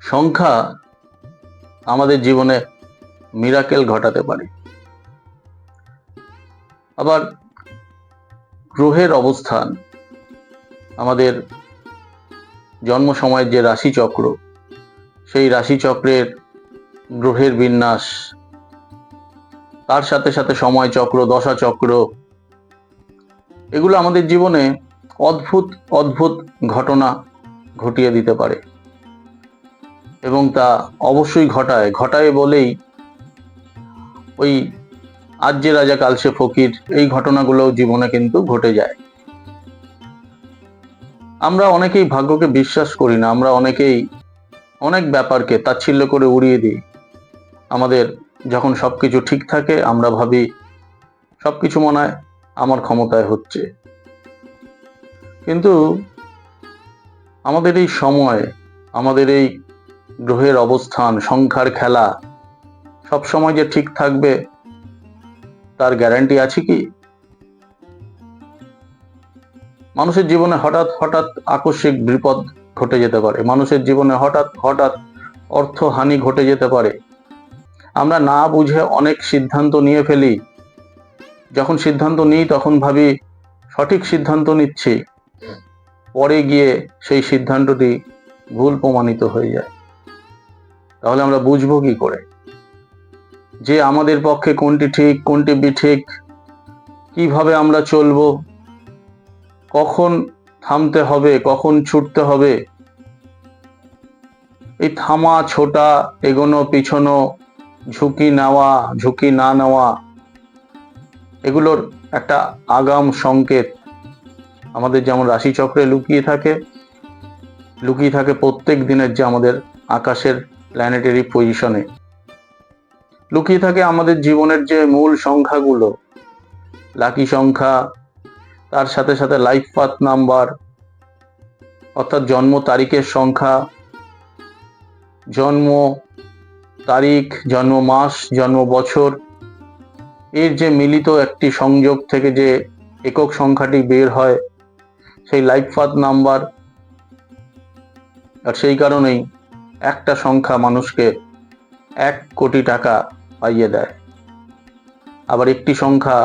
সংখ্যা আমাদের জীবনে মিরাকেল ঘটাতে পারে। আবার গ্রহের অবস্থান, আমাদের জন্ম সময়ের যে রাশিচক্র, সেই রাশিচক্রের গ্রহের বিন্যাস, তার সাথে সাথে সময় চক্র, দশা চক্র, এগুলো আমাদের জীবনে অদ্ভুত অদ্ভুত ঘটনা ঘটিয়ে দিতে পারে এবং তা অবশ্যই ঘটায় বলেই ওই আজ যে রাজা কাল সে ফকির, এই ঘটনাগুলোও জীবনে কিন্তু ঘটে যায়। আমরা অনেকেই ভাগ্যকে বিশ্বাস করি না, আমরা অনেকেই অনেক ব্যাপারকে তাচ্ছিল্য করে উড়িয়ে দিই। আমাদের যখন সবকিছু ঠিক থাকে আমরা ভাবি সবকিছু মনে হয় আমার ক্ষমতায় হচ্ছে, কিন্তু আমাদের এই সময়, আমাদের এই গ্রহের অবস্থান, সংখ্যার খেলা সব সময় যে ঠিক থাকবে তার গ্যারান্টি আছে কি? মানুষের জীবনে হঠাৎ হঠাৎ আকস্মিক বিপদ ঘটে যেতে পারে, মানুষের জীবনে হঠাৎ হঠাৎ অর্থহানি ঘটে যেতে পারে। আমরা না বুঝে অনেক সিদ্ধান্ত নিয়ে ফেলি, যখন সিদ্ধান্ত নিই তখন ভাবি সঠিক সিদ্ধান্ত নিচ্ছি, পরে গিয়ে সেই সিদ্ধান্তটি ভুল প্রমাণিত হয়ে যায়। তাহলে আমরা বুঝবো কি করে যে আমাদের পক্ষে কোনটি ঠিক কোনটি বিঠিক, কিভাবে আমরা চলবো, কখন থামতে হবে, কখন ছুটতে হবে? এই থামা, ছোটা, এগোনো, পিছনো, ঝুঁকি নেওয়া, ঝুঁকি না নেওয়া, এগুলোর একটা আগাম সংকেত আমাদের যেমন রাশিচক্রে লুকিয়ে থাকে প্রত্যেক দিনের যে আমাদের আকাশের প্ল্যানেটারি পজিশনে লুকিয়ে থাকে আমাদের জীবনের যে মূল সংখ্যাগুলো, লাকি সংখ্যা, তার সাথে সাথে লাইফ পাথ নাম্বার অর্থাৎ জন্ম তারিখের সংখ্যা, জন্ম তারিখ, জন্ম মাস, জন্ম বছর, এর যে মিলিত একটি সংযোগ থেকে যে একক সংখ্যাটি বের হয় সেই লাইফ পাথ নাম্বার। আর সেই কারণেই একটা সংখ্যা মানুষকে 1 কোটি টাকা পাইয়ে দেয়, আবার একটি সংখ্যা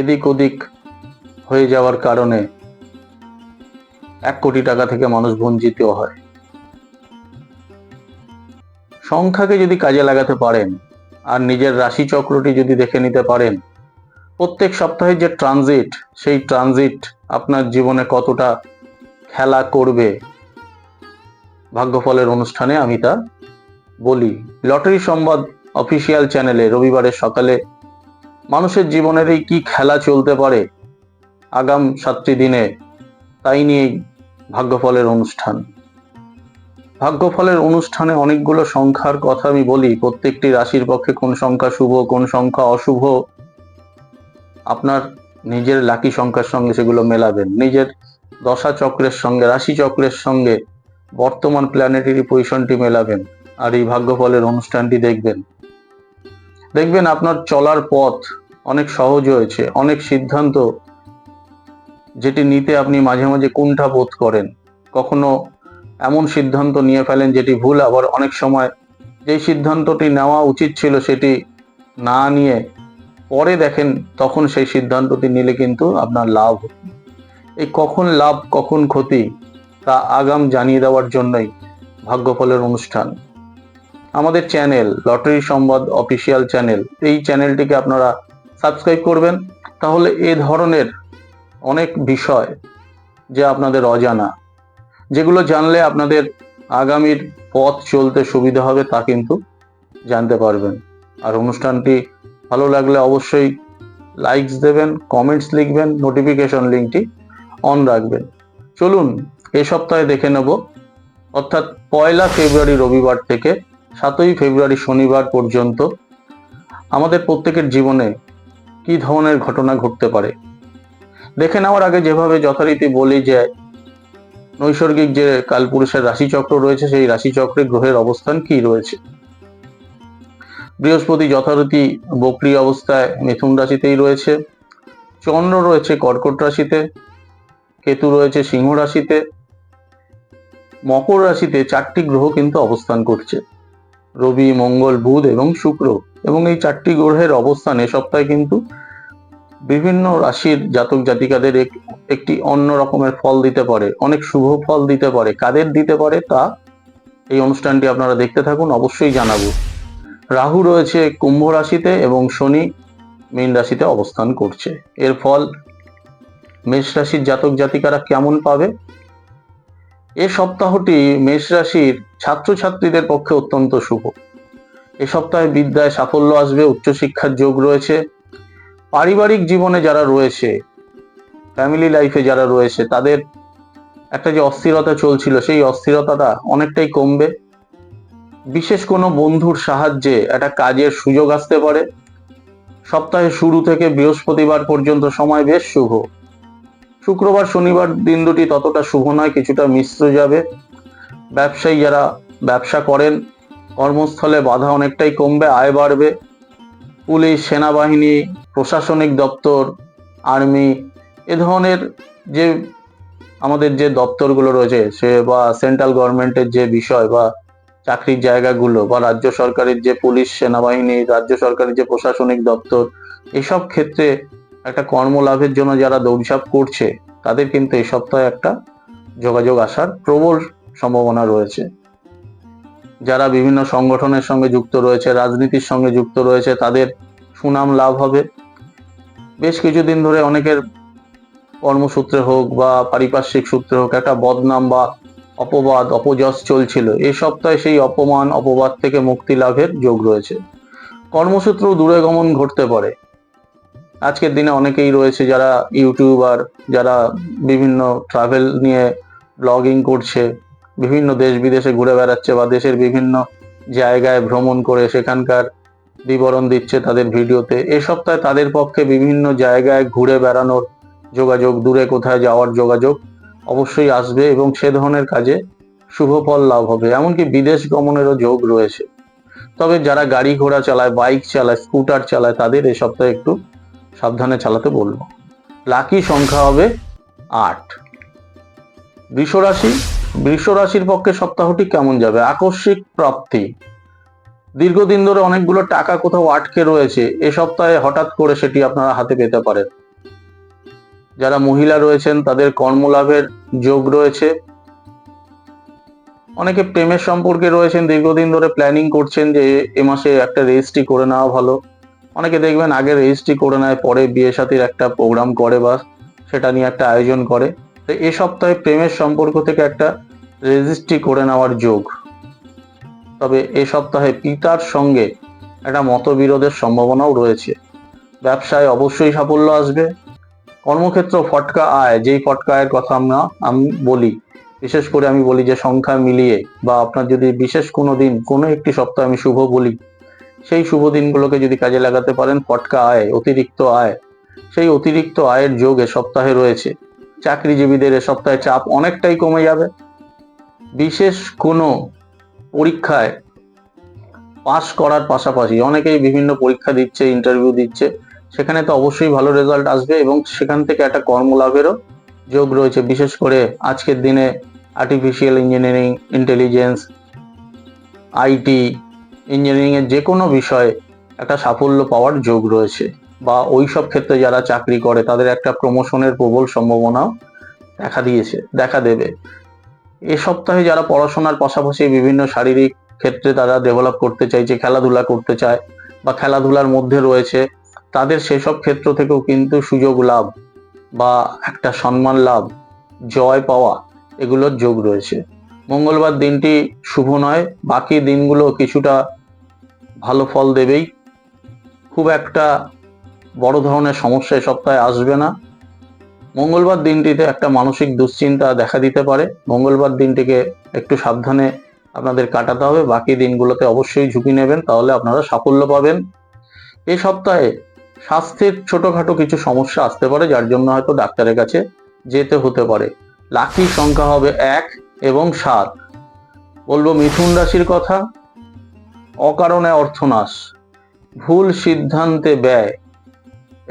এদিক ওদিক হয়ে যাওয়ার কারণে 1 কোটি টাকা থেকে মানুষ বঞ্চিত হয়। সংখ্যাকে যদি কাজে লাগাতে পারেন আর নিজের রাশিচক্রটি যদি দেখে নিতে পারেন, প্রত্যেক সপ্তাহে যে ট্রানজিট, সেই ট্রানজিট আপনার জীবনে কতটা খেলা করবে, ভাগ্যফলের অনুষ্ঠানে আমি তা বলি। লটারি সংবাদ অফিসিয়াল চ্যানেলে রবিবারের সকালে মানুষের জীবনের এই কি খেলা চলতে পারে আগাম 7টি দিনে, তাই নিয়েই ভাগ্যফলের অনুষ্ঠান। ভাগ্যফলের অনুষ্ঠানে অনেকগুলো সংখ্যার কথা আমি বলি, প্রত্যেকটি রাশির পক্ষে কোন সংখ্যা শুভ, কোন সংখ্যা অশুভ, আপনার নিজের লাকি সংখ্যার সঙ্গে সেগুলো মেলাবেন, নিজের দশা চক্রের সঙ্গে, রাশি চক্রের সঙ্গে বর্তমান প্ল্যানেটারি পজিশনটি মেলাবেন, আর এই ভাগ্যফলের অনুষ্ঠানটি দেখবেন আপনার চলার পথ অনেক সহজ হয়েছে। অনেক সিদ্ধান্ত যেটি নিতে আপনি মাঝে মাঝে কুণ্ঠা বোধ করেন, কখনো এমন সিদ্ধান্ত নিয়ে ফেলেন যেটি ভুল, আবার অনেক সময় যেই সিদ্ধান্তটি নেওয়া উচিত ছিল সেটি না নিয়ে পরে দেখেন তখন সেই সিদ্ধান্তটি নিলে কিন্তু আপনার লাভ। এই কখন লাভ কখন ক্ষতি তা আগাম জানিয়ে দেওয়ার জন্যই ভাগ্যফলের অনুষ্ঠান। আমাদের চ্যানেল লটারি সংবাদ অফিসিয়াল চ্যানেল, এই চ্যানেলটিকে আপনারা সাবস্ক্রাইব করবেন, তাহলে এ ধরনের অনেক বিষয় যে আপনাদের অজানা, যেগুলো জানলে আপনাদের আগামীর পথ চলতে সুবিধা হবে তা কিন্তু জানতে পারবেন। আর অনুষ্ঠানটি ভালো লাগলে অবশ্যই লাইকস দেবেন, কমেন্টস লিখবেন, নোটিফিকেশন লিঙ্কটি অন রাখবেন। চলুন এ সপ্তাহে দেখে নেব, অর্থাৎ 1 ফেব্রুয়ারি রবিবার থেকে 7 ফেব্রুয়ারি শনিবার পর্যন্ত আমাদের প্রত্যেকের জীবনে কি ধরনের ঘটনা ঘটতে পারে। দেখে নেওয়ার আগে যেভাবে যথারীতি বলি যে নৈসর্গিক যে কালপুরুষের রাশিচক্র রয়েছে, সেই রাশিচক্রে গ্রহের অবস্থান কি রয়েছে। বৃহস্পতি যথারীতি বক্রী অবস্থায় মিথুন রাশিতেই রয়েছে, চন্দ্র রয়েছে কর্কট রাশিতে, কেতু রয়েছে সিংহ রাশিতে, মকর রাশিতে 4টি গ্রহ কিন্তু অবস্থান করছে, রবি, মঙ্গল, বুধ এবং শুক্র। এবং এই 4টি গ্রহের অবস্থান এ সপ্তাহে কিন্তু বিভিন্ন রাশির জাতক জাতিকাদের একটি অন্য রকমের ফল দিতে পারে, অনেক শুভ ফল দিতে পারে। কাদের দিতে পারে তা এই অনুষ্ঠানটি আপনারা দেখতে থাকুন, অবশ্যই জানাবো। রাহু রয়েছে কুম্ভ রাশিতে এবং শনি মীন রাশিতে অবস্থান করছে। এর ফল মেষ রাশির জাতক জাতিকারা কেমন পাবে? এ সপ্তাহটি মেষ রাশির ছাত্রছাত্রীদের পক্ষে অত্যন্ত শুভ। এ সপ্তাহে বিদ্যায় সাফল্য আসবে, উচ্চশিক্ষার যোগ রয়েছে। পারিবারিক জীবনে যারা রয়েছে, ফ্যামিলি লাইফে যারা রয়েছে, তাদের একটা যে অস্থিরতা চলছিল সেই অস্থিরতাটা অনেকটাই কমবে। বিশেষ কোনো বন্ধুর সাহায্যে একটা কাজের সুযোগ আসতে পারে। সপ্তাহের শুরু থেকে বৃহস্পতিবার পর্যন্ত সময় বেশ শুভ। শুক্রবার শনিবার দিন দুটি ততটা শুভ নয়, কিছুটা মিশ্র যাবে। ব্যবসায়ী যারা ব্যবসা করেন, কর্মস্থলে বাধা অনেকটাই কমবে, আয় বাড়বে। পুলিশ, সেনাবাহিনী, প্রশাসনিক দপ্তর, আর্মি, এ ধরনের যে আমাদের যে দপ্তরগুলো রয়েছে, সে বা সেন্ট্রাল গভর্নমেন্টের যে বিষয় বা চাকরির জায়গাগুলো, বা রাজ্য সরকারের যে পুলিশ, সেনাবাহিনী, রাজ্য সরকারের যে প্রশাসনিক দপ্তর, এসব ক্ষেত্রে একটা কর্মলাভের জন্য যারা দৌড়ঝাঁপ করছে, তাদের কিন্তু এই সপ্তাহে একটা যোগাযোগ আসার প্রবল সম্ভাবনা রয়েছে। যারা বিভিন্ন সংগঠনের সঙ্গে যুক্ত রয়েছে, রাজনীতির সঙ্গে যুক্ত রয়েছে, তাদের সুনাম লাভ হবে। বেশ কিছুদিন ধরে অনেকের কর্মসূত্রে হোক বা পারিপার্শ্বিক সূত্রে হোক একটা বদনাম বা অপবাদ, অপযশ চলছিল। এই সপ্তাহে সেই অপমান, অপবাদ থেকে মুক্তি লাভের যোগ রয়েছে। কর্মসূত্রেও দূরে গমন ঘটতে পারে। আজকের দিনে অনেকেই রয়েছে যারা ইউটিউবার, যারা বিভিন্ন ট্রাভেল নিয়ে ব্লগিং করছে, বিভিন্ন দেশ বিদেশে ঘুরে বেড়াচ্ছে বা দেশের বিভিন্ন জায়গায় ভ্রমণ করে সেখানকার বিবরণ দিচ্ছে তাদের ভিডিওতে। এ সপ্তাহে তাদের পক্ষে বিভিন্ন জায়গায় ঘুরে বেড়ানোর যোগাযোগ, দূরে কোথায় যাওয়ার যোগাযোগ অবশ্যই আসবে এবং সে ধরনের কাজে শুভ ফল লাভ হবে। এমনকি বিদেশ গমনেরও যোগ রয়েছে। তবে যারা গাড়ি ঘোড়া চালায়, বাইক চালায়, স্কুটার চালায়, তাদের এই সপ্তাহে একটু সাবধানে চালাতে বলবো। লাকি সংখ্যা হবে 8। বৃষ রাশির পক্ষে সপ্তাহটি কেমন যাবে? আকস্মিক প্রাপ্তি। দীর্ঘদিন ধরে অনেকগুলো টাকা কোথাও আটকে রয়েছে, এ সপ্তাহে হঠাৎ করে সেটি আপনারা হাতে পেতে পারেন। যারা মহিলা রয়েছেন তাদের কর্মলাভের যোগ রয়েছে। অনেকে প্রেমের সম্পর্কে রয়েছেন, দীর্ঘদিন ধরে প্ল্যানিং করছেন যে এ মাসে একটা রেজিস্ট্রি করে নেওয়া ভালো। অনেকে দেখবেন আগে রেজিস্ট্রি করে নেয়, পরে বিয়ে শাদীর একটা প্রোগ্রাম করে বা সেটা নিয়ে একটা আয়োজন করে। তো এ সপ্তাহে প্রেমের সম্পর্ক থেকে একটা রেজিস্ট্রি করে নেওয়ার যোগ। তবে এ সপ্তাহে পিতার সঙ্গে একটা মতবিরোধের সম্ভাবনাও রয়েছে। ব্যবসায় অবশ্যই সাফল্য আসবে। কর্মক্ষেত্র ফটকা আয়, যেই ফটকা আয়ের কথা আমি বলি, বিশেষ করে আমি বলি যে সংখ্যা মিলিয়ে বা আপনার যদি বিশেষ কোনো দিন, কোনো একটি সপ্তাহ আমি শুভ বলি, সেই শুভ দিনগুলোকে যদি কাজে লাগাতে পারেন, ফটকা আয়, অতিরিক্ত আয়, সেই অতিরিক্ত আয়ের যোগ এ সপ্তাহে রয়েছে। চাকরিজীবীদের এ সপ্তাহে চাপ অনেকটাই কমে যাবে। বিশেষ কোনো পরীক্ষায় পাস করার পাশাপাশি অনেকেই বিভিন্ন পরীক্ষা দিচ্ছে, ইন্টারভিউ দিচ্ছে, সেখানে তো অবশ্যই ভালো রেজাল্ট আসবে এবং সেখান থেকে একটা কর্মলাভেরও যোগ রয়েছে। বিশেষ করে আজকের দিনে artificial engineering, intelligence, IT, engineering এর যে কোনো বিষয়ে একটা সাফল্য পাওয়ার যোগ রয়েছে। বা ওই সব ক্ষেত্রে যারা চাকরি করে তাদের একটা প্রমোশনের প্রবল সম্ভাবনাও দেখা দেবে। এ সপ্তাহে যারা পড়াশোনার পাশাপাশি বিভিন্ন শারীরিক ক্ষেত্রে তারা ডেভেলপ করতে চাইছে, খেলাধুলা করতে চায় বা খেলাধুলার মধ্যে রয়েছে, তাদের সেসব ক্ষেত্র থেকেও কিন্তু সুযোগ লাভ বা একটা সম্মান লাভ, জয় পাওয়া, এগুলোর যোগ রয়েছে। মঙ্গলবার দিনটি শুভ নয়, বাকি দিনগুলো কিছুটা ভালো ফল দেবেই। খুব একটা বড় ধরনের সমস্যা এ সপ্তাহে আসবে না। মঙ্গলবার দিনটিতে একটা মানসিক দুশ্চিন্তা দেখা দিতে পারে। মঙ্গলবার দিনটিকে একটু সাবধানে আপনাদের কাটাতে হবে। বাকি দিনগুলোতে অবশ্যই ঝুঁকি নেবেন, তাহলে আপনারা সাফল্য পাবেন। এই সপ্তাহে স্বাস্থ্যের ছোটখাটো কিছু সমস্যা আসতে পারে, যার জন্য হয়তো ডাক্তারের কাছে যেতে হতে পারে। লাকি সংখ্যা হবে 1 এবং 7। বলবো মিথুন রাশির কথা। অকারণে অর্থনাশ, ভুল সিদ্ধান্তে ব্যয়,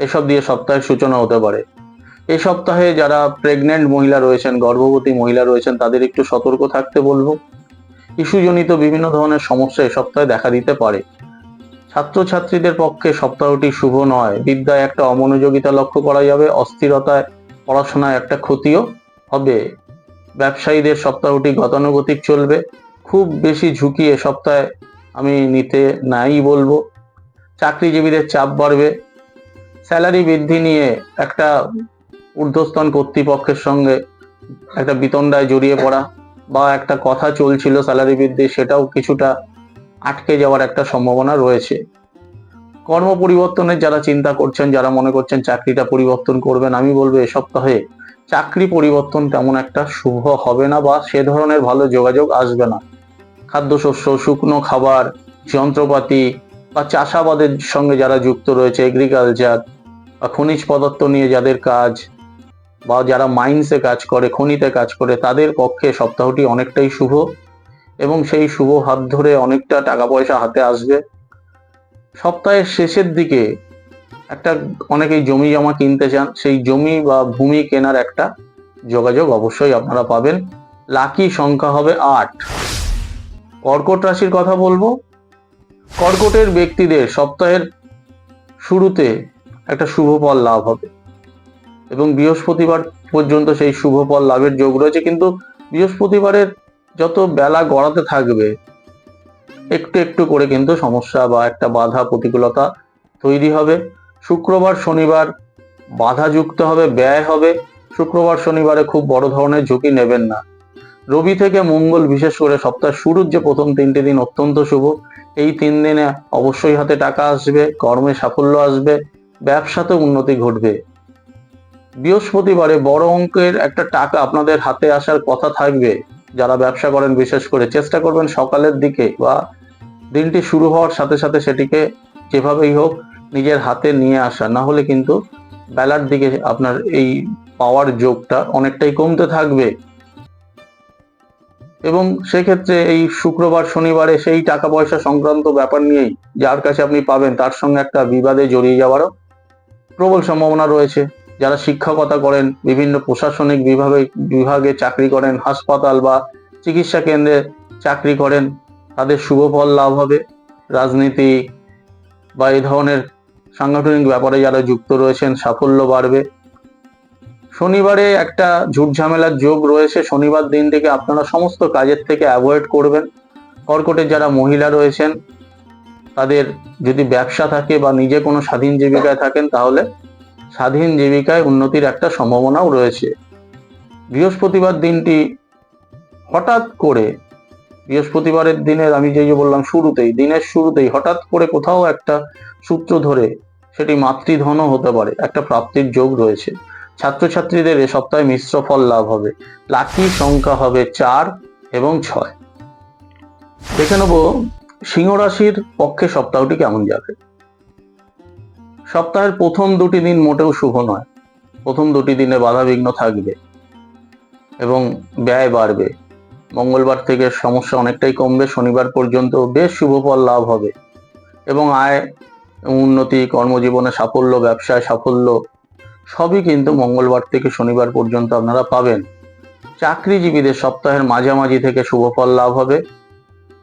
এসব দিয়ে সপ্তাহের সূচনা হতে পারে। এই সপ্তাহে যারা প্রেগনেন্ট মহিলা রয়েছেন, গর্ভবতী মহিলা রয়েছেন, তাদের একটু সতর্ক থাকতে বলবো। ইস্যুজনিত বিভিন্ন ধরনের সমস্যা এ সপ্তাহে দেখা দিতে পারে। ছাত্রছাত্রীদের পক্ষে সপ্তাহটি শুভ নয়। বিদ্যায় একটা অমনোযোগিতা লক্ষ্য করা যাবে, অস্থিরতায় পড়াশোনায় একটা ক্ষতিও হবে। ব্যবসায়ীদের সপ্তাহটি গতানুগতিক চলবে, খুব বেশি ঝুঁকি এ সপ্তাহে আমি নিতে নাই বলবো। চাকরিজীবীদের চাপ বাড়বে, স্যালারি বৃদ্ধি নিয়ে একটা ঊর্ধ্বস্তন কর্তৃপক্ষের সঙ্গে একটা বিতণ্ডায় জড়িয়ে পড়া বা একটা কথা চলছিল স্যালারি বৃদ্ধি, সেটাও কিছুটা আটকে যাওয়ার একটা সম্ভাবনা রয়েছে। কর্ম পরিবর্তনের যারা চিন্তা করছেন, যারা মনে করছেন চাকরিটা পরিবর্তন করবেন, আমি বলবো এ সপ্তাহে চাকরি পরিবর্তন তেমন একটা শুভ হবে না বা সে ধরনের ভালো যোগাযোগ আসবে না। খাদ্যশস্য, শুকনো খাবার, যন্ত্রপাতি বা চাষাবাদের সঙ্গে যারা যুক্ত রয়েছে, এগ্রিকালচার বা খনিজ পদার্থ নিয়ে যাদের কাজ বা যারা মাইন্সে কাজ করে, খনিতে কাজ করে, তাদের পক্ষে সপ্তাহটি অনেকটাই শুভ এবং সেই শুভ হাত ধরে অনেকটা টাকা পয়সা হাতে আসবে। সপ্তাহের শেষের দিকে অনেকেই জমি জমা কিনতে চান, সেই জমি বা ভূমি কেনার একটা যোগাযোগ অবশ্যই আপনারা পাবেন। লাকি সংখ্যা হবে 8। কর্কট রাশির কথা বলবো। কর্কটের ব্যক্তিদের সপ্তাহের শুরুতে একটা শুভ ফল লাভ হবে এবং বৃহস্পতিবার পর্যন্ত সেই শুভ ফল লাভের যোগ রয়েছে, কিন্তু বৃহস্পতিবারের যত বেলা গড়াতে থাকবে একটু একটু করে কিন্তু সমস্যা বা একটা বাধা প্রতিকূলতা তৈরি হবে। শুক্রবার শনিবার বাধা যুক্ত হবে, ব্যয় হবে। শুক্রবার শনিবারে খুব বড় ধরনের ঝুঁকি নেবেন না। রবি থেকে মঙ্গল বিশেষ করে সপ্তাহের শুরুর যে প্রথম 3টে দিন অত্যন্ত শুভ। এই 3 দিনে অবশ্যই হাতে টাকা আসবে, কর্মে সাফল্য আসবে, ব্যবসাতে উন্নতি ঘটবে। বৃহস্পতিবারে বড় অঙ্কের একটা টাকা আপনাদের হাতে আসার কথা থাকবে। যারা ব্যবসা করেন বিশেষ করে চেষ্টা করবেন সকালের দিকে বা দিনটি শুরু হওয়ার সাথে সাথে সেটিকে যেভাবেই হোক নিজের হাতে নিয়ে আসা, না হলে কিন্তু বেলার দিকে আপনার এই পাওয়ার যোগটা অনেকটাই কমতে থাকবে এবং সেক্ষেত্রে এই শুক্রবার শনিবারে সেই টাকা পয়সা সংক্রান্ত ব্যাপার নিয়েই যার কাছে আপনি পাবেন তার সঙ্গে একটা বিবাদে জড়িয়ে যাওয়ারও প্রবল সম্ভাবনা রয়েছে। যারা শিক্ষকতা করেন, বিভিন্ন প্রশাসনিক বিভাগে চাকরি করেন, হাসপাতাল বা চিকিৎসা কেন্দ্রে চাকরি করেন, তাদের শুভ ফল লাভ হবে। রাজনীতি বা এই ধরনের সাংগঠনিক ব্যাপারে যারা যুক্ত রয়েছেন, সাফল্য বাড়বে। শনিবারে একটা ঝুট ঝামেলার যোগ রয়েছে। শনিবার দিনটিকে আপনারা সমস্ত কাজের থেকে অ্যাভয়েড করবেন। কর্কটের যারা মহিলা রয়েছেন, তাদের যদি ব্যবসা থাকে বা নিজে কোনো স্বাধীন জীবিকায় থাকেন, তাহলে স্বাধীন জীবিকায় উন্নতির একটা সম্ভাবনাও রয়েছে। বৃহস্পতিবার দিনটি হঠাৎ করে, বৃহস্পতিবারের দিনের আমি যে বললাম দিনের শুরুতেই হঠাৎ করে কোথাও একটা সূত্র ধরে সেটি মাতৃধনও হতে পারে, একটা প্রাপ্তির যোগ রয়েছে। ছাত্রছাত্রীদের এ সপ্তাহে মিশ্র ফল লাভ হবে। লাকি সংখ্যা হবে 4 এবং 6। দেখে নেব সিংহ রাশির পক্ষে সপ্তাহটি কেমন যাবে। সপ্তাহের প্রথম 2টি দিন মোটেও শুভ নয়। প্রথম 2টি দিনে বাধাবিঘ্ন থাকবে এবং ব্যয় বাড়বে। মঙ্গলবার থেকে সমস্যা অনেকটাই কমবে। শনিবার পর্যন্ত বেশ শুভ ফল লাভ হবে এবং আয় উন্নতি, কর্মজীবনে সাফল্য, ব্যবসায় সাফল্য সবই কিন্তু মঙ্গলবার থেকে শনিবার পর্যন্ত আপনারা পাবেন। চাকরিজীবীদের সপ্তাহের মাঝামাঝি থেকে শুভ ফল লাভ হবে।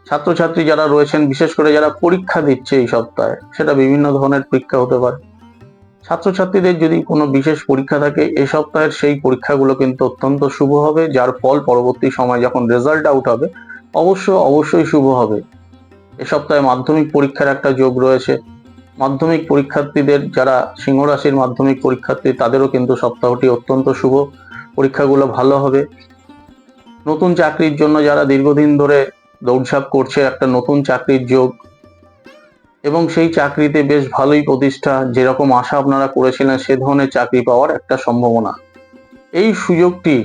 ছাত্রছাত্রী যারা রয়েছেন, বিশেষ করে যারা পরীক্ষা দিচ্ছে এই সপ্তাহে, সেটা বিভিন্ন ধরনের পরীক্ষা হতে পারে। ছাত্রছাত্রীদের যদি কোনো বিশেষ পরীক্ষা থাকে, এই সপ্তাহের সেই পরীক্ষাগুলো কিন্তু অত্যন্ত শুভ হবে, যার ফল পরবর্তী সময় যখন রেজাল্ট আউট হবে অবশ্যই শুভ হবে। এ সপ্তাহে মাধ্যমিক পরীক্ষার একটা যোগ রয়েছে। মাধ্যমিক পরীক্ষার্থীদের, যারা সিংহ রাশির মাধ্যমিক পরীক্ষার্থী, তাদেরও কিন্তু সপ্তাহটি অত্যন্ত শুভ। পরীক্ষাগুলো ভালো হবে। নতুন চাকরির জন্য যারা দীর্ঘদিন ধরে দৌড়ঝাঁপ করছে, একটা নতুন চাকরির যোগ এবং সেই চাকরিতে বেশ ভালোই প্রতিষ্ঠা, যেরকম আশা আপনারা করেছিলেন সে ধরনের চাকরি পাওয়ার একটা সম্ভাবনা। এই সুযোগটি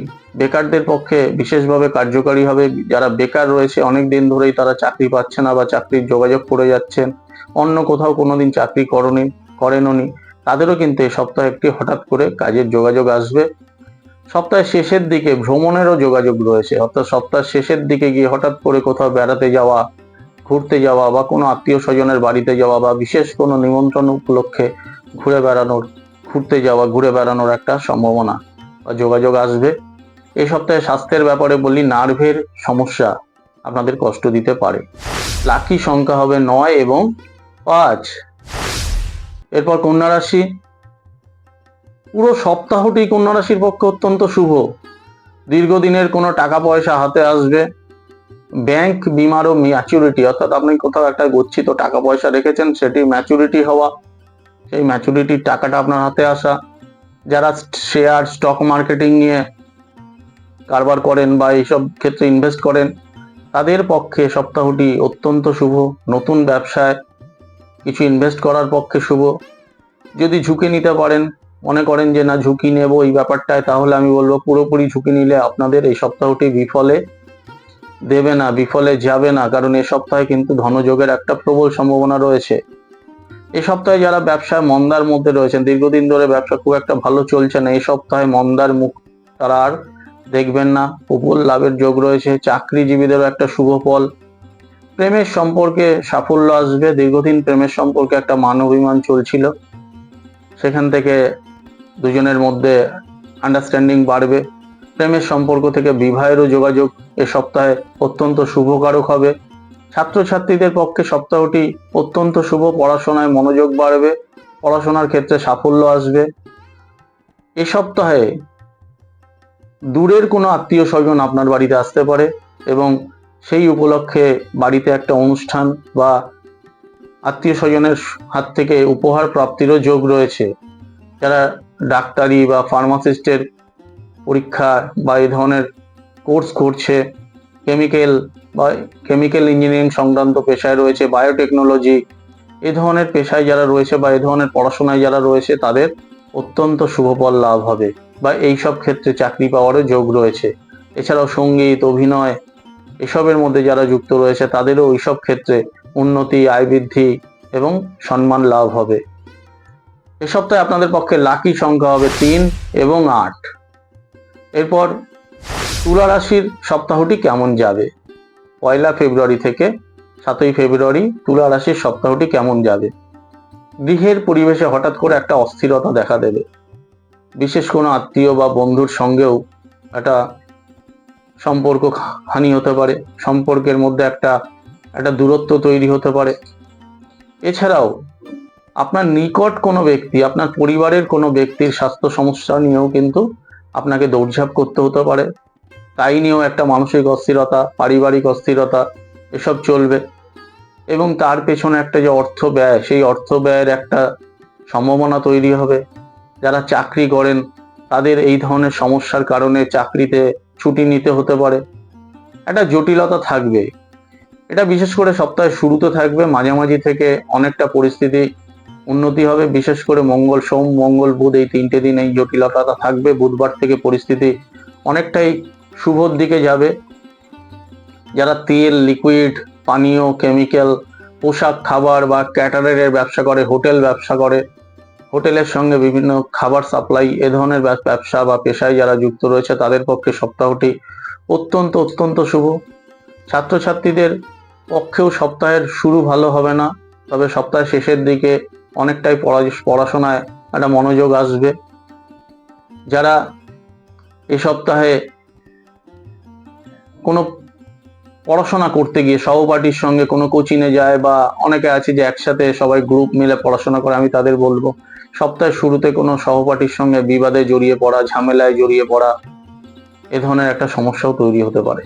বেকারদের পক্ষে বিশেষভাবে কার্যকারী হবে। যারা বেকার রয়েছে, অনেক দিন ধরেই তারা চাকরি পাচ্ছে না বা চাকরির যোগাযোগ করে যাচ্ছেন, অন্য কোথাও কোনোদিন চাকরি করেননি, তাদেরও কিন্তু এই সপ্তাহে একটি হঠাৎ করে কাজের যোগাযোগ আসবে। সপ্তাহের শেষের দিকে ভ্রমণেরও যোগাযোগ রয়েছে, অর্থাৎ সপ্তাহের শেষের দিকে গিয়ে হঠাৎ করে কোথাও বেড়াতে যাওয়া, ঘুরতে যাওয়া বা কোনো আত্মীয় স্বজনের বাড়িতে যাওয়া বা বিশেষ কোনো নিমন্ত্রণ উপলক্ষে ঘুরে বেড়ানোর ঘুরতে যাওয়া, ঘুরে বেড়ানোর একটা সম্ভাবনা বা যোগাযোগ আসবে। এই সপ্তাহে স্বাস্থ্যের ব্যাপারে বলি, নার্ভের সমস্যা আপনাদের কষ্ট দিতে পারে। লাকি সংখ্যা হবে 9 এবং 5। এরপর কন্যা রাশি, পুরো সপ্তাহটি কন্যা রাশির পক্ষে অত্যন্ত শুভ। দীর্ঘদিনের কোনো টাকা পয়সা হাতে আসবে। ব্যাংক বিমারও ম্যাচুরিটি, অর্থাৎ আপনি কোথাও একটা গচ্ছিত টাকা পয়সা রেখেছেন, সেটি ম্যাচুরিটি হওয়া, সেই ম্যাচুরিটির টাকাটা আপনার হাতে আসা। যারা শেয়ার স্টক মার্কেটিং নিয়ে কারবার করেন বা এইসব ক্ষেত্রে ইনভেস্ট করেন, তাদের পক্ষে সপ্তাহটি অত্যন্ত শুভ। নতুন ব্যবসায় কিছু ইনভেস্ট করার পক্ষে শুভ। যদি ঝুঁকি নিতে পারেন, মনে করেন যে না ঝুঁকি নেব এই ব্যাপারটায়, তাহলে আমি বলবো পুরোপুরি ঝুঁকি নিলে আপনাদের এই সপ্তাহটি বিফলে দেবে না, বিফলে যাবে না, কারণ এই সপ্তাহে কিন্তু ধনযোগের একটা প্রবল সম্ভাবনা রয়েছে। এই সপ্তাহে যারা ব্যবসায় মন্দার মধ্যে রয়েছেন, দীর্ঘদিন ধরে ব্যবসা খুব একটা ভালো চলছে না, এই সপ্তাহে মন্দার মুখ তারা আর দেখবেন না, প্রবল লাভের যোগ রয়েছে। চাকরিজীবীদেরও একটা শুভ ফল। প্রেমের সম্পর্কে সাফল্য আসবে। দীর্ঘদিন প্রেমের সম্পর্কে একটা মান অভিমান চলছিল, সেখান থেকে দুজনের মধ্যে আন্ডারস্ট্যান্ডিং বাড়বে। প্রেমের সম্পর্ক থেকে বিবাহেরও যোগাযোগ এ সপ্তাহে অত্যন্ত শুভকারক হবে। ছাত্রছাত্রীদের পক্ষে সপ্তাহটি অত্যন্ত শুভ। পড়াশোনায় মনোযোগ বাড়বে, পড়াশোনার ক্ষেত্রে সাফল্য আসবে। এ সপ্তাহে দূরের কোনো আত্মীয় স্বজন আপনার বাড়িতে আসতে পারে এবং সেই উপলক্ষে বাড়িতে একটা অনুষ্ঠান বা আত্মীয় স্বজনের হাত থেকে উপহার প্রাপ্তিরও যোগ রয়েছে। যারা ডাক্তারি বা ফার্মাসিস্টের পরীক্ষা বা এই ধরনের কোর্স করছে, কেমিক্যাল ইঞ্জিনিয়ারিং সংক্রান্ত পেশায় রয়েছে, বায়োটেকনোলজি এই ধরনের পেশায় যারা রয়েছে বা এই ধরনের পড়াশোনায় যারা রয়েছে, তাদের অত্যন্ত শুভফল লাভ হবে বা এইসব ক্ষেত্রে চাকরি পাওয়ারও যোগ রয়েছে। এছাড়াও সঙ্গীত, অভিনয় এসবের মধ্যে যারা যুক্ত রয়েছে, তাদেরও ওইসব ক্ষেত্রে উন্নতি, আয় বৃদ্ধি এবং সম্মান লাভ হবে। এ সপ্তাহে আপনাদের পক্ষে লাকি সংখ্যা হবে 3 এবং 8। এরপর তুলা রাশির সপ্তাহটি কেমন যাবে? 1 ফেব্রুয়ারি থেকে 7 ফেব্রুয়ারি তুলা রাশির সপ্তাহটি কেমন যাবে? গৃহের পরিবেশে হঠাৎ করে একটা অস্থিরতা দেখা দেবে। বিশেষ কোনো আত্মীয় বা বন্ধুর সঙ্গেও একটা সম্পর্ক হানি হতে পারে, সম্পর্কের মধ্যে একটা দূরত্ব তৈরি হতে পারে। এছাড়াও আপনার নিকট কোনো ব্যক্তি, আপনার পরিবারের কোনো ব্যক্তির স্বাস্থ্য সমস্যা নিয়েও কিন্তু আপনাকে দৌড়ঝাঁপ করতে হতে পারে। তাই নিয়েও একটা মানসিক অস্থিরতা, পারিবারিক অস্থিরতা এসব চলবে এবং তার পেছনে একটা যে অর্থ ব্যয়, সেই অর্থ ব্যয়ের একটা সম্ভাবনা তৈরি হবে। যারা চাকরি করেন, তাদের এই ধরনের সমস্যার কারণে চাকরিতে ছুটি নিতে হতে পারে। একটা জটিলতা থাকবে। এটা বিশেষ করে সপ্তাহের শুরুতে থাকবে, মাঝামাঝি থেকে অনেকটা পরিস্থিতি উন্নতি হবে। বিশেষ করে সোম মঙ্গল বুধ এই 3টে দিন এই জটিলতাটা থাকবে। বুধবার থেকে পরিস্থিতি অনেকটাই শুভর দিকে যাবে। যারা তেল, লিকুইড, পানীয়, কেমিক্যাল, পোশাক, খাবার বা ক্যাটারারের ব্যবসা করে, হোটেল ব্যবসা করে, হোটেলের সঙ্গে বিভিন্ন খাবার সাপ্লাই এ ধরনের ব্যবসা বা পেশায় যারা যুক্ত রয়েছে, তাদের পক্ষে সপ্তাহটি অত্যন্ত শুভ। ছাত্রছাত্রীদের পক্ষেও সপ্তাহের শুরু ভালো হবে না, তবে সপ্তাহের শেষের দিকে অনেকটাই পড়াশোনায় একটা মনোযোগ আসবে। যারা এই সপ্তাহে কোনো পড়াশোনা করতে গিয়ে সহপাঠীর সঙ্গে কোনো কোচিংয়ে যায় বা অনেকে আছে যে একসাথে সবাই গ্রুপ মিলে পড়াশোনা করে, আমি তাদের বলবো সপ্তাহের শুরুতে কোনো সহপাঠীর সঙ্গে বিবাদে জড়িয়ে পড়া, ঝামেলায় জড়িয়ে পড়া এ ধরনের একটা সমস্যাও তৈরি হতে পারে।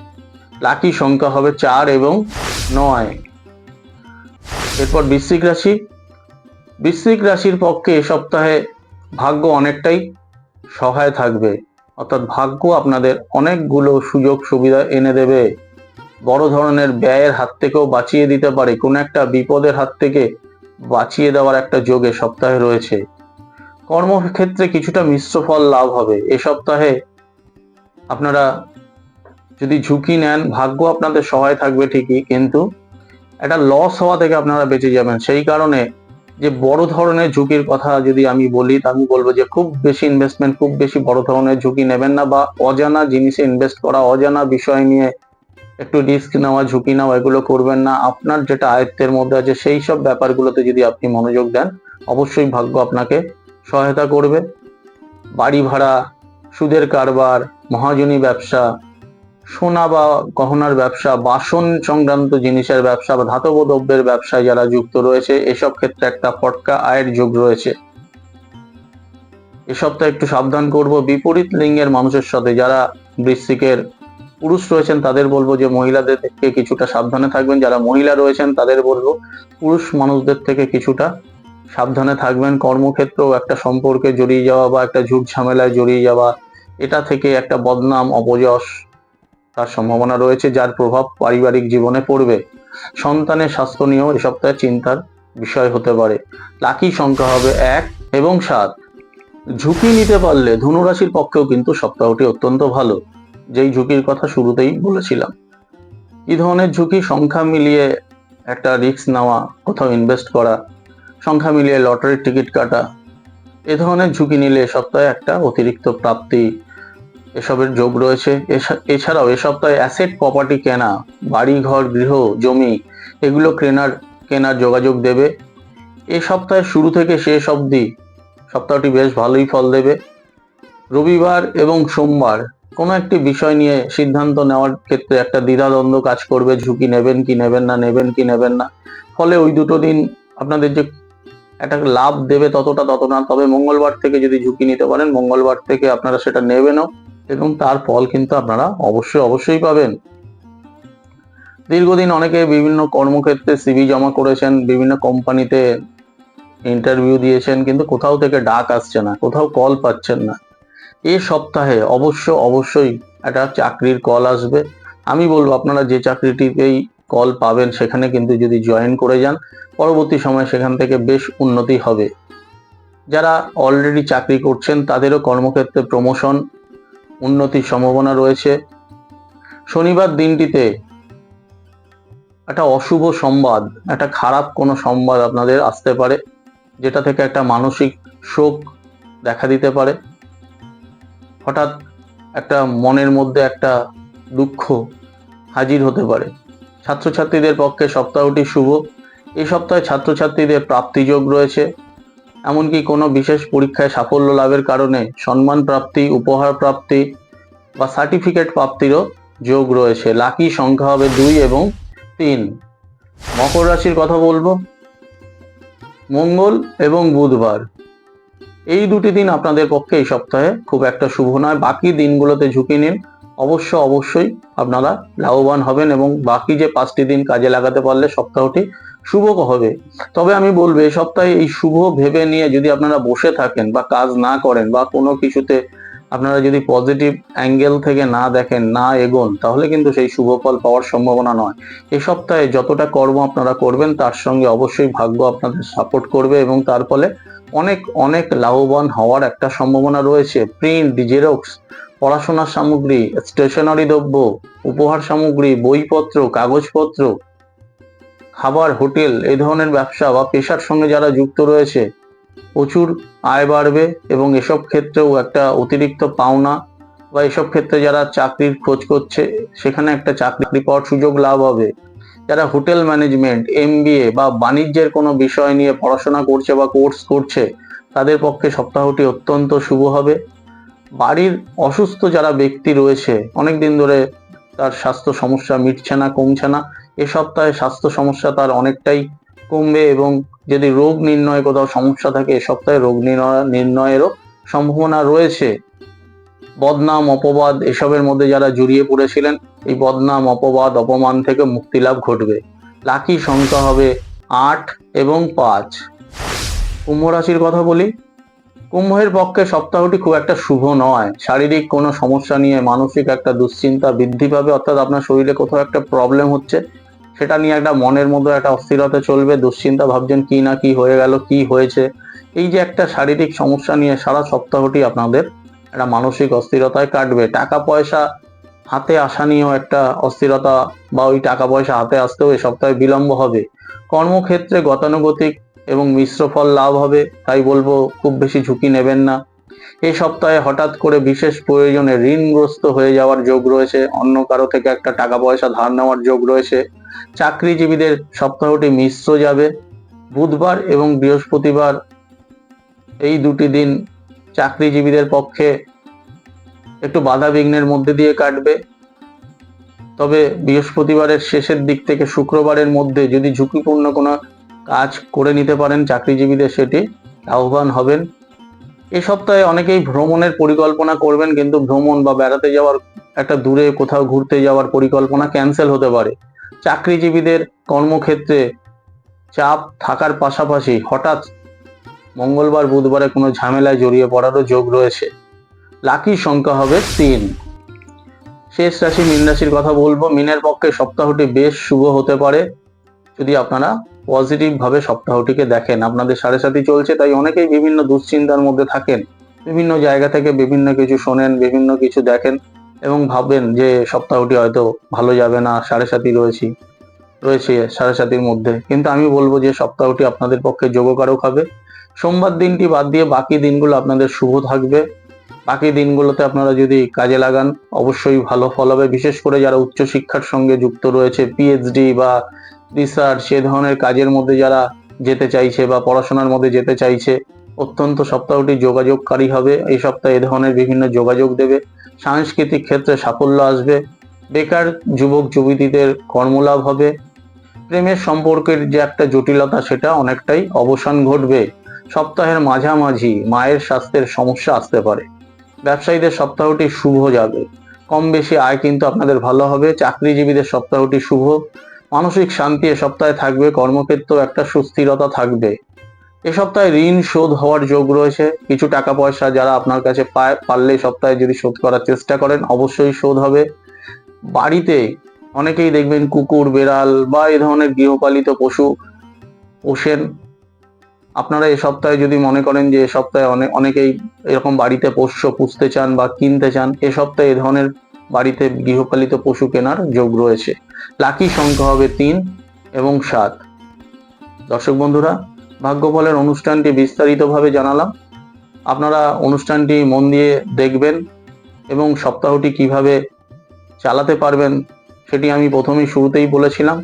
লাকি সংখ্যা হবে 4 এবং 9। এরপর বৃশ্চিক রাশি। বৃশ্চিক রাশির পক্ষে এ সপ্তাহে ভাগ্য অনেকটাই সহায় থাকবে, অর্থাৎ ভাগ্য আপনাদের অনেকগুলো সুযোগ সুবিধা এনে দেবে। বড় ধরনের ব্যয়ের হাত থেকেও বাঁচিয়ে দিতে পারে, কোনো একটা বিপদের হাত থেকে বাঁচিয়ে দেওয়ার একটা যোগ এ সপ্তাহে রয়েছে। কর্মক্ষেত্রে কিছুটা মিশ্র ফল লাভ হবে। এ সপ্তাহে আপনারা যদি ঝুঁকি নেন, ভাগ্য আপনাদের সহায় থাকবে ঠিকই, কিন্তু একটা লস হওয়া থেকে আপনারা বেঁচে যাবেন। সেই কারণে যে বড় ধরনের ঝুঁকির কথা যদি আমি বলি, তা আমি বলবো যে খুব বেশি ইনভেস্টমেন্ট, খুব বেশি বড় ধরনের ঝুঁকি নেবেন না, বা অজানা জিনিসে ইনভেস্ট করা, অজানা বিষয় নিয়ে একটু রিস্ক নেওয়া, ঝুঁকি নেওয়া এগুলো করবেন না। আপনার যেটা আয়ত্তের মধ্যে আছে সেই সব ব্যাপারগুলোতে যদি আপনি মনোযোগ দেন, অবশ্যই ভাগ্য আপনাকে সহায়তা করবে। বাড়ি ভাড়া, সুদের কারবার, মহাজনী ব্যবসা, সোনা বা গহনার ব্যবসা, বাসন সংক্রান্ত জিনিসের ব্যবসা বা ধাতব দ্রব্যের ব্যবসায় যারা যুক্ত রয়েছে, এসব ক্ষেত্রে একটা ফটকা আয়ের যোগ রয়েছে। এ সপ্তাহে একটু সাবধান করব বিপরীত লিঙ্গের মানুষের সাথে। যারা বৃশ্চিকের পুরুষ রয়েছেন তাদের বলবো যে মহিলাদের থেকে কিছুটা সাবধানে থাকবেন। যারা মহিলা রয়েছেন তাদের বলবো পুরুষ মানুষদের থেকে কিছুটা সাবধানে থাকবেন। কর্মক্ষেত্রেও একটা সম্পর্কে জড়িয়ে যাওয়া বা একটা ঝুট ঝামেলায় জড়িয়ে যাওয়া, এটা থেকে একটা বদনাম অপযশ তার সম্ভাবনা রয়েছে, যার প্রভাব পারিবারিক জীবনে পড়বে। সন্তানের স্বাস্থ্য নিয়েও এ সপ্তাহে চিন্তার বিষয় হতে পারে। লাকি সংখ্যা হবে 1 এবং 7। ঝুঁকি নিতে পারলে ধনুরাশির পক্ষেও কিন্তু সপ্তাহটি অত্যন্ত ভালো, যেই ঝুঁকির কথা শুরুতেই বলেছিলাম। কি ধরনের ঝুঁকি? সংখ্যা মিলিয়ে একটা রিস্ক নেওয়া, কোথাও ইনভেস্ট করা, সংখ্যা মিলিয়ে লটারির টিকিট কাটা, এ ধরনের ঝুঁকি নিলে এ সপ্তাহে একটা অতিরিক্ত প্রাপ্তি এসবের যোগ রয়েছে। এছাড়াও এ সপ্তাহে অ্যাসেট প্রপার্টি কেনা, বাড়ি ঘর গৃহ জমি, এগুলো কেনার যোগাযোগ দেবে। এ সপ্তাহের শুরু থেকে শেষ অবধি সপ্তাহটি বেশ ভালোই ফল দেবে। রবিবার এবং সোমবার কোনো একটি বিষয় নিয়ে সিদ্ধান্ত নেওয়ার ক্ষেত্রে একটা দ্বিধাদ্বন্দ্ব কাজ করবে, ঝুঁকি নেবেন কি নেবেন না, নেবেন কি নেবেন না। ফলে ওই দুটো দিন আপনাদের যে একটা লাভ দেবে তত না। তবে মঙ্গলবার থেকে যদি ঝুঁকি নিতে পারেন, মঙ্গলবার থেকে আপনারা সেটা নেবেনও এবং তার ফল কিন্তু আপনারা অবশ্যই পাবেন। দীর্ঘদিন অনেকে বিভিন্ন কর্মক্ষেত্রে সিভি জমা করেছেন, বিভিন্ন কোম্পানিতে ইন্টারভিউ দিয়েছেন, কিন্তু কোথাও থেকে ডাক আসছে না, কোথাও কল পাচ্ছেন না। এই সপ্তাহে অবশ্যই একটা চাকরির কল আসবে। আমি বলবো আপনারা যে চাকরিটিতেই কল পাবেন সেখানে কিন্তু যদি জয়েন করে যান, পরবর্তী সময় সেখান থেকে বেশ উন্নতি হবে। যারা অলরেডি চাকরি করছেন তাদেরও কর্মক্ষেত্রে প্রমোশন, উন্নতির সম্ভাবনা রয়েছে। শনিবার দিনটিতে একটা অশুভ সংবাদ, একটা খারাপ কোনো সংবাদ আপনাদের আসতে পারে, যেটা থেকে একটা মানসিক শোক দেখা দিতে পারে। হঠাৎ একটা মনের মধ্যে একটা দুঃখ হাজির হতে পারে। ছাত্রছাত্রীদের পক্ষে সপ্তাহটি শুভ। এই সপ্তাহে ছাত্রছাত্রীদের প্রাপ্তিযোগ রয়েছে। এমনকি কোনো বিশেষ পরীক্ষায় সাফল্য লাভের কারণে সম্মান প্রাপ্তি, উপহার প্রাপ্তি বা সার্টিফিকেট প্রাপ্তিরও যোগ রয়েছে। লাকি সংখ্যা হবে 2 এবং 3। মকর রাশির কথা বলবো। মঙ্গল এবং বুধবার এই দুটি দিন আপনাদের পক্ষে এই সপ্তাহে খুব একটা শুভ নয়। বাকি দিনগুলোতে ঝুঁকি নিন, অবশ্যই আপনারা লাভবান হবেন এবং বাকি যে 5টি দিন কাজে লাগাতে পারলে সপ্তাহটি শুভ হবে। তবে আমি বলবো এই সপ্তাহে এই শুভ ভেবে নিয়ে যদি আপনারা বসে থাকেন বা কাজ না করেন বা কোনো কিছুতে আপনারা যদি পজিটিভ অ্যাঙ্গেল থেকে না দেখেন, না এগোন, তাহলে কিন্তু সেই শুভ ফল পাওয়ার সম্ভাবনা নয়। এই সপ্তাহে যতটা কর্ম আপনারা করবেন তার সঙ্গে অবশ্যই ভাগ্য আপনাদের সাপোর্ট করবে এবং তার ফলে অনেক লাভবান হওয়ার একটা সম্ভাবনা রয়েছে। প্রিন্ট, জেরক্স, পড়াশোনার সামগ্রী, স্টেশনারি দ্রব্য, উপহার সামগ্রী, বইপত্র, কাগজপত্র, খাবার, হোটেল, এই ধরনের ব্যবসা বা পেশার সঙ্গে যারা যুক্ত রয়েছে প্রচুর আয় বাড়বে এবং এসব ক্ষেত্রেও একটা অতিরিক্ত পাওনা বা এসব ক্ষেত্রে যারা চাকরির খোঁজ করছে সেখানে একটা চাকরি পাওয়ার সুযোগ লাভ হবে। যারা হোটেল ম্যানেজমেন্ট, MBA বা বাণিজ্যের কোনো বিষয় নিয়ে পড়াশোনা করছে বা কোর্স করছে তাদের পক্ষে সপ্তাহটি অত্যন্ত শুভ হবে। বাড়ির অসুস্থ যারা ব্যক্তি রয়েছে, অনেকদিন ধরে তার স্বাস্থ্য সমস্যা মিটছে না, কমছে না, এ সপ্তাহে স্বাস্থ্য সমস্যা তার অনেকটাই কমবে এবং যদি রোগ নির্ণয়ে কোথাও সমস্যা থাকে এ সপ্তাহে রোগ নির্ণয়েরও সম্ভাবনা রয়েছে। বদনাম, অপবাদ এসবের মধ্যে যারা জড়িয়ে পড়েছিলেন, এই বদনাম, অপবাদ, অপমান থেকে মুক্তি লাভ ঘটবে। লাকি সংখ্যা হবে 8 এবং 5। কুম্ভ রাশির কথা বলি। কুম্ভের পক্ষে সপ্তাহটি খুব একটা শুভ নয়। শারীরিক কোনো সমস্যা নিয়ে মানসিক একটা দুশ্চিন্তা বৃদ্ধি পাবে, অর্থাৎ আপনার শরীরে কোথাও একটা প্রবলেম হচ্ছে, সেটা নিয়ে একটা মনের মধ্যে একটা অস্থিরতা চলবে, দুশ্চিন্তা ভাবছেন কি না কি হয়ে গেল, কি হয়েছে। এই যে একটা শারীরিক সমস্যা নিয়ে সারা সপ্তাহটি আপনাদের একটা মানসিক অস্থিরতায় কাটবে। টাকা পয়সা হাতে আসা নিয়েও একটা অস্থিরতা বা ওই টাকা পয়সা হাতে আসতেও এ সপ্তাহে বিলম্ব হবে। কর্মক্ষেত্রে গতানুগতিক এবং মিশ্র ফল লাভ হবে, তাই বলবো খুব বেশি ঝুঁকি নেবেন না। এই সপ্তাহে হঠাৎ করে বিশেষ প্রয়োজনে ঋণগ্রস্ত হয়ে যাওয়ার যোগ রয়েছে, অন্য কারো থেকে একটা টাকা পয়সা ধার নেওয়ার যোগ রয়েছে। চাকরিজীবীদের সপ্তাহটি মিশ্র যাবে। বুধবার এবং বৃহস্পতিবার এই দুটি দিন চাকরিজীবীদের পক্ষে একটু বাধা বিঘ্নের মধ্যে দিয়ে কাটবে। তবে বৃহস্পতিবারের শেষের দিক থেকে শুক্রবারের মধ্যে যদি ঝুঁকিপূর্ণ কোনো কাজ করে নিতে পারেন চাকরিজীবীদের, সেটি লাভবান হবেন। এই সপ্তাহে অনেকেই ভ্রমণের পরিকল্পনা করবেন, কিন্তু ভ্রমণ বা বেড়াতে যাওয়ার, একটা দূরে কোথাও ঘুরতে যাওয়ার পরিকল্পনা ক্যান্সেল হতে পারে। চাকরিজীবীদের কর্মক্ষেত্রে চাপ থাকার পাশাপাশি হঠাৎ মঙ্গলবার বুধবারে কোনো ঝামেলায় জড়িয়ে পড়ারও যোগ রয়েছে। লাকি সংখ্যা হবে 3। শেষ রাশি মীন রাশির কথা বলবো। মীনের পক্ষে সপ্তাহটি বেশ শুভ হতে পারে যদি আপনারা পজিটিভ ভাবে সপ্তাহটিকে দেখেন। আপনাদের সাড়ে সাথী চলছে, তাই অনেকেই বিভিন্ন দুশ্চিন্তার মধ্যে থাকেন, বিভিন্ন জায়গা থেকে বিভিন্ন কিছু শোনেন, বিভিন্ন কিছু দেখেন এবং ভাববেন যে সপ্তাহটি হয়তো ভালো যাবে না, সাড়ে সাথী রয়েছে সাড়ে সাথীর মধ্যে। কিন্তু আমি বলবো যে সপ্তাহটি আপনাদের পক্ষে যোগকারক হবে। সোমবার দিনটি বাদ দিয়ে বাকি দিনগুলো আপনাদের শুভ থাকবে। বাকি দিনগুলোতে আপনারা যদি কাজে লাগান অবশ্যই ভালো ফল হবে। বিশেষ করে যারা উচ্চশিক্ষার সঙ্গে যুক্ত রয়েছে, পিএইচডি বা রিসার্চ এ ধরনের কাজের মধ্যে যারা যেতে চাইছে বা পড়াশোনার মধ্যে যেতে চাইছে, অত্যন্ত সপ্তাহটি যোগাযোগকারী হবে। এই সপ্তাহে এ ধরনের বিভিন্ন যোগাযোগ দেবে। সাংস্কৃতিক ক্ষেত্রে সাফল্য আসবে। বেকার যুবক যুবতীদের কর্মলাভ হবে। প্রেমের সম্পর্কের যে একটা জটিলতা, সেটা অনেকটাই অবসান ঘটবে। সপ্তাহের মাঝামাঝি মায়ের স্বাস্থ্যের সমস্যা আসতে পারে। ব্যবসায়ীদের সপ্তাহটি শুভ যাবে। কম বেশি আয় কিন্তু আপনাদের ভালো হবে। চাকরিজীবীদের সপ্তাহটি শুভ। মানসিক শান্তি এ সপ্তাহে থাকবে। কর্মক্ষেত্রেও একটা সুস্থিরতা থাকবে। এ সপ্তাহে ঋণ শোধ হওয়ার যোগ রয়েছে। কিছু টাকা পয়সা যারা আপনার কাছে পারলে সপ্তাহে যদি শোধ করার চেষ্টা করেন অবশ্যই শোধ হবে। বাড়িতে অনেকেই দেখবেন কুকুর, বেড়াল বা এই ধরনের গৃহপালিত পশু পোষেন। আপনারা এ সপ্তাহে যদি মনে করেন যে এ সপ্তাহে অনেকেই এরকম বাড়িতে পোষ্য পুষতে চান বা কিনতে চান, এ সপ্তাহে এ ধরনের বাড়িতে গৃহপালিত পশু কেনার যোগ রয়েছে। লাকি সংখ্যা হবে 3 এবং 7। দর্শক বন্ধুরা, ভাগ্যফলের অনুষ্ঠানটি বিস্তারিতভাবে জানালাম। আপনারা অনুষ্ঠানটি মন দিয়ে দেখবেন এবং সপ্তাহটি কিভাবে চালাতে পারবেন সেটি আমি প্রথমেই শুরুতেই বলেছিলাম।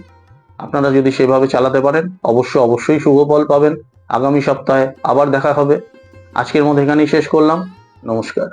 আপনারা যদি সেভাবে চালাতে পারেন অবশ্যই শুভ ফল পাবেন। আগামী সপ্তাহে আবার দেখা হবে। আজকের মতো এখানেই শেষ করলাম। নমস্কার।